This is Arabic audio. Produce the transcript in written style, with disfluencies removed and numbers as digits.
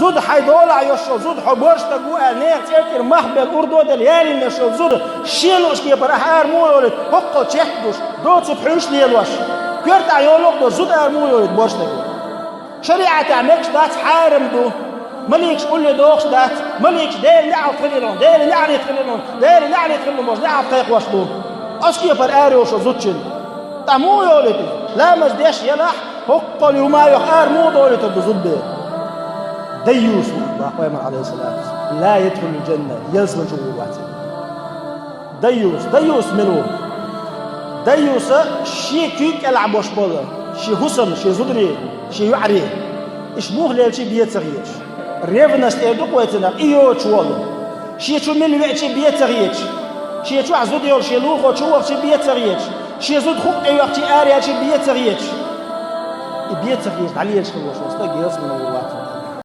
زود حيدولا يشو زود حبرش تقوى نير تيكر محبل أردو دليالي نشو زود شيلوش كي برا أرمو يولد حقو تشكدوش دوت سبحوش ليلوش كرت عيولوك دو زود أرمو يولد برش تقوى شريعة تعملش دات حارم دو مليكش قول لي دوخش دات مليكش دير نعرف تخليلون دير نعني تخليلون دير نعني تخليلون باش نعرف تايق واش دو أسكي بر آري وشو زودشن تعمو يولد لا مجديش يلح حقو اليوما يخار مو دولي تبدو زود بيه ديوس باقويمر عليه الصلاة لا يدخل الجنة يلزم جوواته ديوس منو ديوس شي كيك العب وش بولا شي حسن شي زدري شي يعري اشبوه ليل شي بيت صغير ريفنس تيدوك ويتنا ايو تشوالو شي تشو من الوقت شي بيت صغير شي تشو عزودي شي لوخو تشوف شي بيت صغير شي زود خوك اي وقت اريا شي بيت صغير بيت صغير عليه شو استاجي اسمه وات